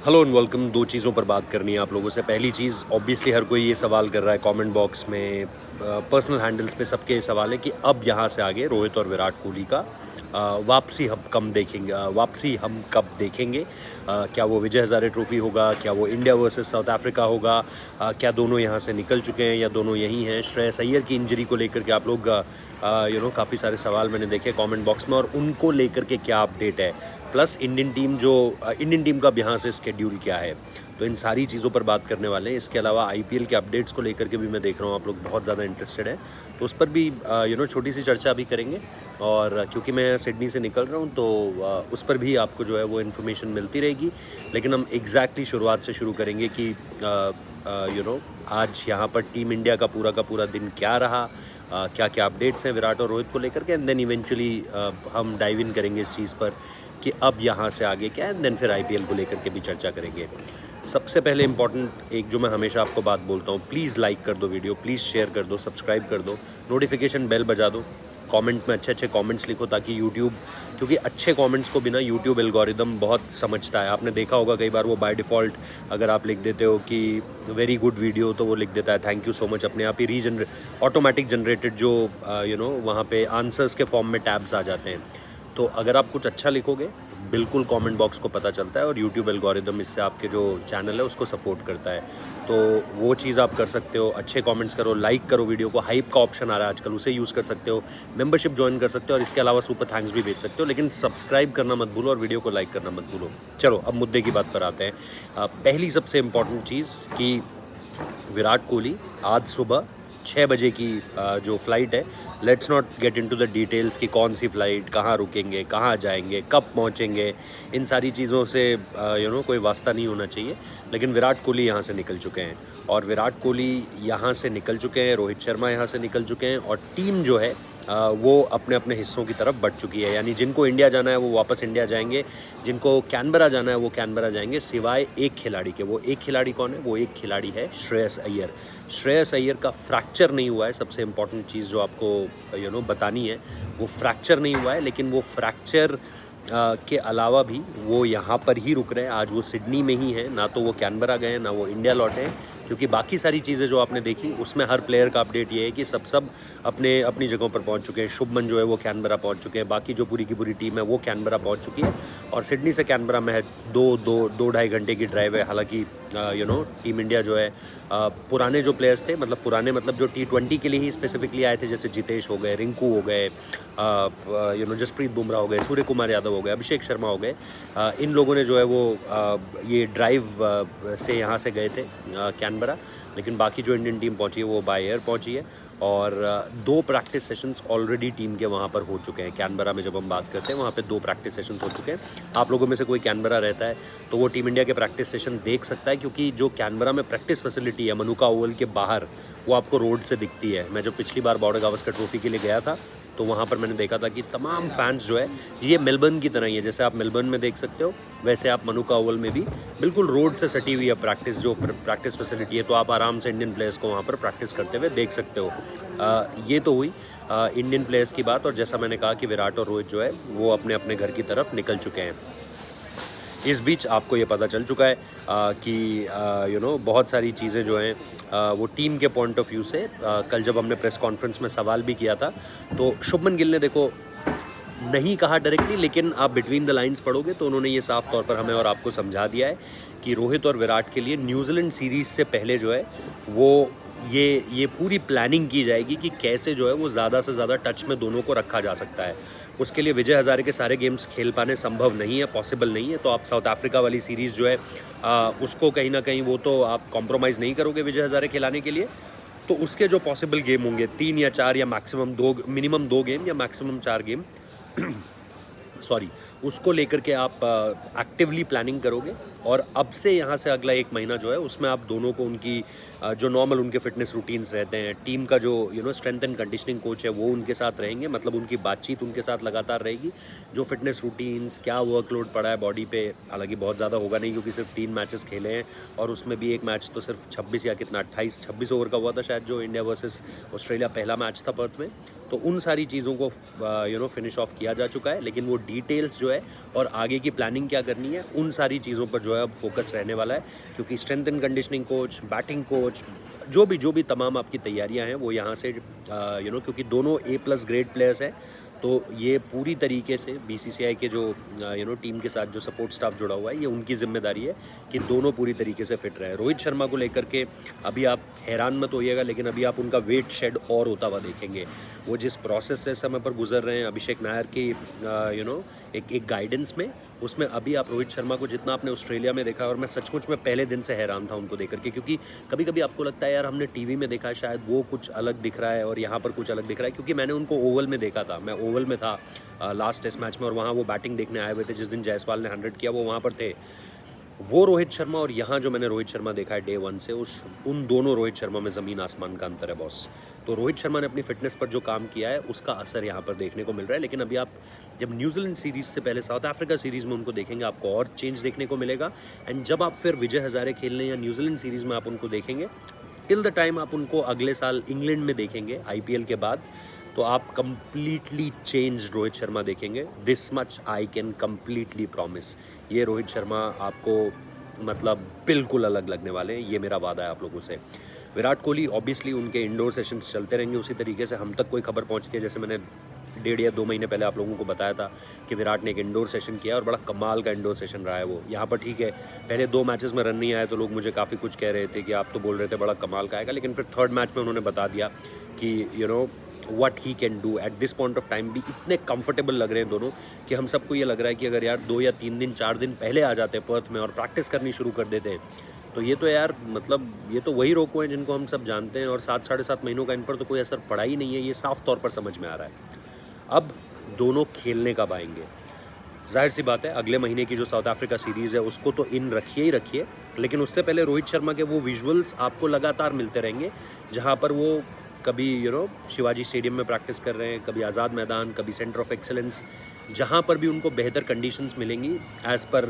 Hello and welcome. दो चीज़ों पर बात करनी है आप लोगों से। पहली चीज़, ऑब्वियसली हर कोई ये सवाल कर रहा है कमेंट बॉक्स में, पर्सनल हैंडल्स पे सबके ये सवाल है कि अब यहाँ से आगे रोहित और विराट कोहली का वापसी हम कब देखेंगे। क्या वो विजय हज़ारे ट्रॉफी होगा, क्या वो इंडिया वर्सेस साउथ अफ्रीका होगा, क्या दोनों यहाँ से निकल चुके हैं या दोनों यहीं हैं। श्रेयस अय्यर की इंजरी को लेकर के आप लोग काफ़ी सारे सवाल मैंने देखे कमेंट बॉक्स में, और उनको लेकर के क्या अपडेट है, प्लस इंडियन टीम का अब यहाँ से स्केड्यूल क्या है। तो इन सारी चीज़ों पर बात करने वाले हैं। इसके अलावा आईपीएल के अपडेट्स को लेकर के भी मैं देख रहा हूँ आप लोग बहुत ज़्यादा इंटरेस्टेड हैं, तो उस पर भी छोटी सी चर्चा भी करेंगे। और क्योंकि मैं सिडनी से निकल रहा हूँ तो उस पर भी आपको जो है वो इन्फॉर्मेशन मिलती रहेगी। लेकिन हम एग्जैक्टली शुरुआत से शुरू करेंगे कि आज यहाँ पर टीम इंडिया का पूरा दिन क्या रहा, क्या क्या अपडेट्स हैं विराट और रोहित को लेकर के, एंड देन इवेंचुअली हम डाइव इन करेंगे इस चीज़ पर कि अब यहाँ से आगे क्या है, एंड देन फिर आईपीएल को लेकर के भी चर्चा करेंगे। सबसे पहले इंपॉर्टेंट एक जो मैं हमेशा आपको बात बोलता हूँ, प्लीज़ लाइक कर दो वीडियो, प्लीज़ शेयर कर दो, सब्सक्राइब कर दो, नोटिफिकेशन बेल बजा दो, कमेंट में अच्छे कमेंट्स लिखो ताकि यूट्यूब, क्योंकि अच्छे कमेंट्स को बिना यूट्यूब एल्गोरिदम बहुत समझता है। आपने देखा होगा कई बार वो बाय डिफ़ॉल्ट अगर आप लिख देते हो कि वेरी गुड वीडियो, तो वो लिख देता है थैंक यू सो मच, अपने आप ही ऑटोमेटिक जनरेटेड जो वहाँ पे आंसर्स के फॉर्म में टैब्स आ जाते हैं। तो अगर आप कुछ अच्छा लिखोगे, बिल्कुल कमेंट बॉक्स को पता चलता है और यूट्यूब एल्गोरिदम इससे आपके जो चैनल है उसको सपोर्ट करता है। तो वो चीज़ आप कर सकते हो, अच्छे कमेंट्स करो, लाइक करो वीडियो को, हाइप का ऑप्शन आ रहा है आजकल, उसे यूज़ कर सकते हो, मेंबरशिप ज्वाइन कर सकते हो, और इसके अलावा सुपर थैंक्स भी भेज सकते हो। लेकिन सब्सक्राइब करना मत भूलो और वीडियो को लाइक करना मत भूलो। चलो अब मुद्दे की बात पर आते हैं। पहली सबसे इम्पॉर्टेंट चीज़ कि विराट कोहली आज सुबह 6 बजे की जो फ़्लाइट है, let's not get into the details कि कौन सी फ़्लाइट, कहाँ रुकेंगे, कहाँ जाएंगे, कब पहुँचेंगे, इन सारी चीज़ों से कोई वास्ता नहीं होना चाहिए। लेकिन विराट कोहली यहाँ से निकल चुके हैं, और विराट कोहली यहाँ से निकल चुके हैं, रोहित शर्मा यहाँ से निकल चुके हैं, और टीम जो है वो अपने अपने हिस्सों की तरफ बढ़ चुकी है। यानी जिनको इंडिया जाना है वो वापस इंडिया जाएंगे, जिनको कैनबरा जाना है वो कैनबरा जाएंगे, सिवाय एक खिलाड़ी के। वो एक खिलाड़ी कौन है? वो एक खिलाड़ी है श्रेयस अय्यर। श्रेयस अय्यर का फ्रैक्चर नहीं हुआ है। सबसे इम्पॉर्टेंट चीज़ जो आपको बतानी है, वो फ्रैक्चर नहीं हुआ है। लेकिन वो फ्रैक्चर के अलावा भी वो यहाँ पर ही रुक रहे हैं। आज वो सिडनी में ही है, ना तो वो कैनबरा गए हैं, ना वो इंडिया लौटे हैं। क्योंकि बाकी सारी चीज़ें जो आपने देखी उसमें हर प्लेयर का अपडेट ये है कि सब अपने अपनी जगहों पर पहुंच चुके हैं। शुभमन जो है वो कैनबरा पहुंच चुके हैं, बाकी जो पूरी की पूरी टीम है वो कैनबरा पहुंच चुकी है, और सिडनी से कैनबरा में है दो ढाई घंटे की ड्राइव है। हालांकि टीम इंडिया जो है पुराने जो प्लेयर्स थे, मतलब पुराने मतलब जो T20 के लिए ही स्पेसिफिकली आए थे, जैसे जितेश हो गए, रिंकू हो गए, जसप्रीत बुमराह हो गए, सूर्य कुमार यादव हो गए, अभिषेक शर्मा हो गए, इन लोगों ने जो है वो ये ड्राइव से यहाँ से गए थे कैनबरा। लेकिन बाकी जो इंडियन टीम पहुंची है वो बाय एयर पहुंची है, और 2 प्रैक्टिस सेशंस ऑलरेडी टीम के वहाँ पर हो चुके हैं। कैनबरा में जब हम बात करते हैं वहाँ पे 2 प्रैक्टिस सेशंस हो चुके हैं। आप लोगों में से कोई कैनबरा रहता है तो वो टीम इंडिया के प्रैक्टिस सेशन देख सकता है, क्योंकि जो कैनबरा में प्रैक्टिस फैसिलिटी है मनुका ओवल के बाहर, वो आपको रोड से दिखती है। मैं जब पिछली बार बॉर्डर गावस्कर ट्रॉफी के लिए गया था तो वहाँ पर मैंने देखा था कि तमाम फैंस जो है, ये मेलबर्न की तरह ही है। जैसे आप मेलबर्न में देख सकते हो, वैसे आप मनुका ओवल में भी बिल्कुल रोड से सटी हुई है प्रैक्टिस फैसिलिटी है। तो आप आराम से इंडियन प्लेयर्स को वहाँ पर प्रैक्टिस करते हुए देख सकते हो। ये तो हुई इंडियन प्लेयर्स की बात, और जैसा मैंने कहा कि विराट और रोहित जो है वो अपने अपने घर की तरफ निकल चुके हैं। इस बीच आपको ये पता चल चुका है कि बहुत सारी चीज़ें जो हैं वो टीम के पॉइंट ऑफ व्यू से, कल जब हमने प्रेस कॉन्फ्रेंस में सवाल भी किया था तो शुभमन गिल ने देखो नहीं कहा डायरेक्टली, लेकिन आप बिटवीन द लाइंस पढ़ोगे तो उन्होंने ये साफ तौर पर हमें और आपको समझा दिया है कि रोहित और विराट के लिए न्यूजीलैंड सीरीज़ से पहले जो है वो ये पूरी प्लानिंग की जाएगी कि कैसे जो है वो ज़्यादा से ज़्यादा टच में दोनों को रखा जा सकता है। उसके लिए विजय हज़ारे के सारे गेम्स खेल पाने संभव नहीं है, पॉसिबल नहीं है। तो आप साउथ अफ्रीका वाली सीरीज़ जो है उसको कहीं ना कहीं वो तो आप कॉम्प्रोमाइज़ नहीं करोगे विजय हज़ारे खिलाने के लिए। तो उसके जो पॉसिबल गेम होंगे 3 या 4 या मिनिमम 2 गेम या मैक्सिमम 4 गेम सॉरी, उसको लेकर के आप एक्टिवली प्लानिंग करोगे। और अब से यहाँ से अगला 1 महीना जो है उसमें आप दोनों को उनकी जो नॉर्मल उनके फिटनेस रूटीन्स रहते हैं, टीम का जो स्ट्रेंथ एंड कंडीशनिंग कोच है वो उनके साथ रहेंगे, मतलब उनकी बातचीत उनके साथ लगातार रहेगी। जो फिटनेस रूटीन्स, क्या वर्कलोड पड़ा है बॉडी पे, हालांकि बहुत ज़्यादा होगा नहीं क्योंकि सिर्फ 3 मैचेस खेले हैं, और उसमें भी एक मैच तो सिर्फ 26 या कितना 26 ओवर का हुआ था शायद, जो इंडिया वर्सेस ऑस्ट्रेलिया पहला मैच था पर्थ में। तो उन सारी चीज़ों को फिनिश ऑफ किया जा चुका है, लेकिन वो डिटेल्स जो है और आगे की प्लानिंग क्या करनी है उन सारी चीज़ों पर जो है अब फोकस रहने वाला है, क्योंकि strength and conditioning coach, batting coach, जो भी तमाम आपकी तैयारियां हैं वो यहाँ से क्योंकि दोनों A+ ग्रेड प्लेयर्स हैं, तो ये पूरी तरीके से BCCI के जो टीम के साथ जो सपोर्ट स्टाफ जुड़ा हुआ है, ये उनकी जिम्मेदारी है कि दोनों पूरी तरीके से फिट रहे। रोहित शर्मा को लेकर के अभी आप हैरान मत होइएगा, लेकिन अभी आप उनका वेट शेड और होता हुआ देखेंगे। वो जिस प्रोसेस से समय पर गुजर रहे हैं अभिषेक नायर की एक गाइडेंस में, उसमें अभी आप रोहित शर्मा को जितना आपने ऑस्ट्रेलिया में देखा, और मैं सचमुच में पहले दिन से हैरान था उनको देख करके, क्योंकि कभी कभी आपको लगता है यार हमने टीवी में देखा है शायद वो कुछ अलग दिख रहा है और यहाँ पर कुछ अलग दिख रहा है, क्योंकि मैंने उनको ओवल में देखा था। मैं ओवल में था लास्ट टेस्ट मैच में, और वहाँ वो बैटिंग देखने आए हुए थे जिस दिन जायसवाल ने 100 किया, वो वहाँ पर थे। वो रोहित शर्मा और यहाँ जो मैंने रोहित शर्मा देखा है डे 1 से, उन दोनों रोहित शर्मा में ज़मीन आसमान का अंतर है बॉस। तो रोहित शर्मा ने अपनी फिटनेस पर जो काम किया है उसका असर यहाँ पर देखने को मिल रहा है। लेकिन अभी आप जब न्यूजीलैंड सीरीज़ से पहले साउथ अफ्रीका सीरीज़ में उनको देखेंगे, आपको और चेंज देखने को मिलेगा। एंड जब आप फिर विजय हज़ारे खेलने या न्यूजीलैंड सीरीज़ में आप उनको देखेंगे, टिल द टाइम आप उनको अगले साल इंग्लैंड में देखेंगे IPL के बाद, तो आप कंप्लीटली चेंज रोहित शर्मा देखेंगे। This much I can completely promise. ये रोहित शर्मा आपको मतलब बिल्कुल अलग लगने वाले हैं, ये मेरा वादा है आप लोगों से। विराट कोहली ऑब्वियसली उनके इंडोर सेशंस चलते रहेंगे, उसी तरीके से हम तक कोई खबर पहुंचती है, जैसे मैंने 1.5 या 2 महीने पहले आप लोगों को बताया था कि विराट ने एक इंडोर सेशन किया और बड़ा कमाल का इंडोर सेशन रहा है वो। यहाँ पर ठीक है, पहले 2 मैचेस में रन नहीं आए तो लोग मुझे काफ़ी कुछ कह रहे थे कि आप तो बोल रहे थे बड़ा कमाल का आएगा, लेकिन फिर 3rd मैच में उन्होंने बता दिया कि what he can do at this point of time. भी इतने कंफर्टेबल लग रहे हैं दोनों कि हम सबको ये लग रहा है कि अगर यार 2 या 3 दिन 4 दिन पहले आ जाते पर्थ में और प्रैक्टिस करनी शुरू कर देते हैं, तो ये तो यार मतलब ये तो वही रोको हैं जिनको हम सब जानते हैं, और 7-7.5 महीनों का इन पर तो कोई असर पड़ा ही नहीं है, ये साफ तौर पर समझ में आ रहा है। अब दोनों खेलने कब आएंगे? जाहिर सी बात है अगले महीने की जो साउथ अफ्रीका सीरीज़ है उसको तो इन रखिए ही रखिए, लेकिन उससे पहले रोहित शर्मा के वो विजुअल्स आपको लगातार मिलते रहेंगे, जहाँ पर वो कभी शिवाजी स्टेडियम में प्रैक्टिस कर रहे हैं, कभी आज़ाद मैदान, कभी सेंटर ऑफ एक्सेलेंस, जहाँ पर भी उनको बेहतर कंडीशंस मिलेंगी एज़ पर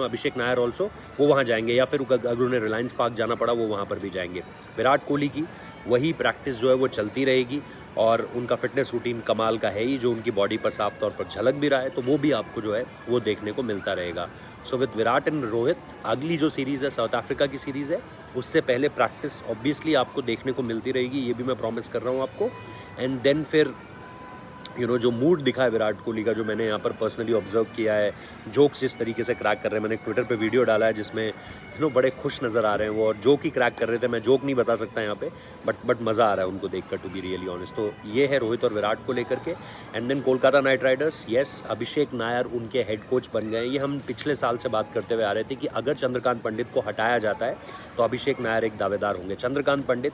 अभिषेक नायर ऑल्सो, वो वहाँ जाएंगे, या फिर अगर उन्हें रिलायंस पार्क जाना पड़ा वो वहाँ पर भी जाएंगे। विराट कोहली की वही प्रैक्टिस जो है वो चलती रहेगी, और उनका फिटनेस रूटीन कमाल का है ही, जो उनकी बॉडी पर साफ तौर पर झलक भी रहा है, तो वो भी आपको जो है वो देखने को मिलता रहेगा। So with Virat and Rohit, अगली जो सीरीज़ है साउथ अफ्रीका की सीरीज़ है, उससे पहले प्रैक्टिस ऑब्वियसली आपको देखने को मिलती रहेगी, ये भी मैं प्रॉमिस कर रहा हूँ आपको। एंड देन फिर जो मूड दिखा है विराट कोहली का, जो मैंने यहाँ पर पर्सनली ऑब्जर्व किया है, जोक्स जिस तरीके से क्रैक कर रहे हैं, मैंने ट्विटर पे वीडियो डाला है जिसमें बड़े खुश नज़र आ रहे हैं वो, और जोक ही क्रैक कर रहे थे। मैं जोक नहीं बता सकता यहाँ पे, बट मज़ा आ रहा है उनको देखकर, टू बी रियली ऑनेस्ट। तो ये है रोहित और विराट को लेकर के। And then Kolkata Knight Riders, yes, Abhishek Nayar उनके हेड कोच बन गए। ये हम पिछले साल से बात करते हुए आ रहे थे कि अगर चंद्रकांत पंडित को हटाया जाता है तो अभिषेक नायर एक दावेदार होंगे। चंद्रकांत पंडित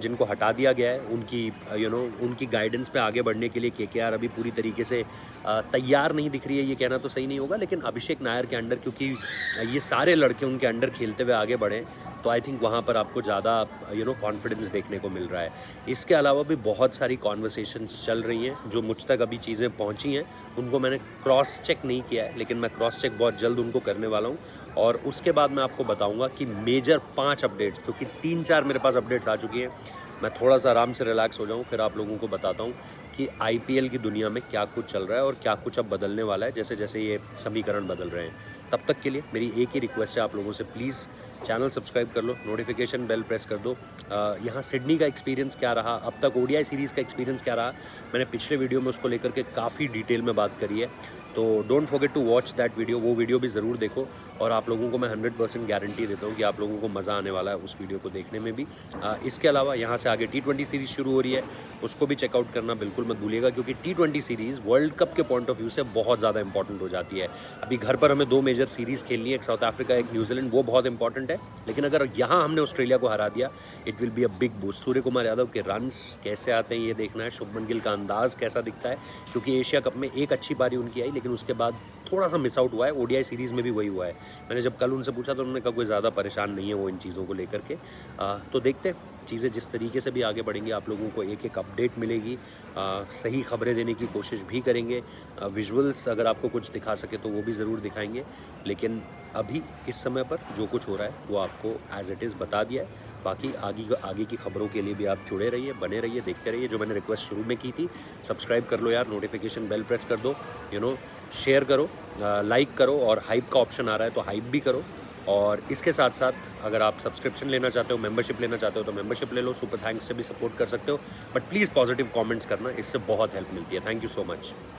जिनको हटा दिया गया है, उनकी गाइडेंस पे आगे बढ़ने के लिए KKR अभी पूरी तरीके से तैयार नहीं दिख रही है, ये कहना तो सही नहीं होगा, लेकिन अभिषेक नायर के अंडर, क्योंकि ये सारे लड़के उनके अंडर खेलते हुए आगे बढ़े, तो आई थिंक वहाँ पर आपको ज़्यादा कॉन्फिडेंस देखने को मिल रहा है। इसके अलावा भी बहुत सारी कॉन्वर्सेशंस चल रही हैं, जो मुझ तक अभी चीज़ें पहुँची हैं, उनको मैंने क्रॉस चेक नहीं किया है, लेकिन मैं क्रॉस चेक बहुत जल्द उनको करने वाला हूँ, और उसके बाद मैं आपको बताऊँगा कि मेजर 5 अपडेट्स, क्योंकि 3-4 मेरे पास अपडेट्स आ चुकी हैं, मैं थोड़ा सा आराम से रिलैक्स हो जाऊँ, फिर आप लोगों को बताता हूँ कि IPL की दुनिया में क्या कुछ चल रहा है और क्या कुछ अब बदलने वाला है, जैसे जैसे ये समीकरण बदल रहे हैं। तब तक के लिए मेरी एक ही रिक्वेस्ट है आप लोगों से, प्लीज़ चैनल सब्सक्राइब कर लो, नोटिफिकेशन बेल प्रेस कर दो। यहाँ सिडनी का एक्सपीरियंस क्या रहा, अब तक ODI सीरीज़ का एक्सपीरियंस क्या रहा, मैंने पिछले वीडियो में उसको लेकर के काफ़ी डिटेल में बात करी है, तो don't forget to watch that video. वो वीडियो भी ज़रूर देखो, और आप लोगों को मैं 100% गारंटी देता हूँ कि आप लोगों को मज़ा आने वाला है उस वीडियो को देखने में भी। इसके अलावा यहाँ से आगे T20 सीरीज़ शुरू हो रही है, उसको भी चेकआउट करना बिल्कुल मत भूलिएगा, क्योंकि T20 सीरीज़ वर्ल्ड कप के पॉइंट ऑफ व्यू से बहुत ज़्यादा इंपॉर्टेंट हो जाती है। अभी घर पर हमें 2 मेजर सीरीज़ खेलनी है, एक साउथ अफ्रीका, एक न्यूजीलैंड, वो बहुत इंपॉर्टेंट है, लेकिन अगर यहाँ हमने ऑस्ट्रेलिया को हरा दिया, it will be a big boost. Surya Kumar Yadav के रन्स कैसे आते हैं ये देखना है, शुभमन गिल का अंदाज कैसा दिखता है, क्योंकि एशिया कप में एक अच्छी पारी उनकी आई, लेकिन उसके बाद थोड़ा सा मिस आउट हुआ है। ODI सीरीज़ में भी वही हुआ है। मैंने जब कल उनसे पूछा तो उन्होंने कहा कोई ज़्यादा परेशान नहीं है वो इन चीज़ों को लेकर के। तो देखते हैं चीज़ें जिस तरीके से भी आगे बढ़ेंगी, आप लोगों को एक एक अपडेट मिलेगी, सही खबरें देने की कोशिश भी करेंगे, विजुअल्स अगर आपको कुछ दिखा सके तो वो भी ज़रूर दिखाएंगे, लेकिन अभी इस समय पर जो कुछ हो रहा है वो आपको एज इट इज़ बता दिया है। बाकी आगे की खबरों के लिए भी आप जुड़े रहिए, बने रहिए, देखते रहिए। जो मैंने रिक्वेस्ट शुरू में की थी, सब्सक्राइब कर लो यार, नोटिफिकेशन बेल प्रेस कर दो, शेयर करो, लाइक करो, और हाइप का ऑप्शन आ रहा है तो हाइप भी करो। और इसके साथ साथ अगर आप सब्सक्रिप्शन लेना चाहते हो, मेंबरशिप लेना चाहते हो तो मेंबरशिप ले लो, सुपर थैंक्स से भी सपोर्ट कर सकते हो। बट प्लीज़ पॉजिटिव कमेंट्स करना, इससे बहुत हेल्प मिलती है। Thank you so much.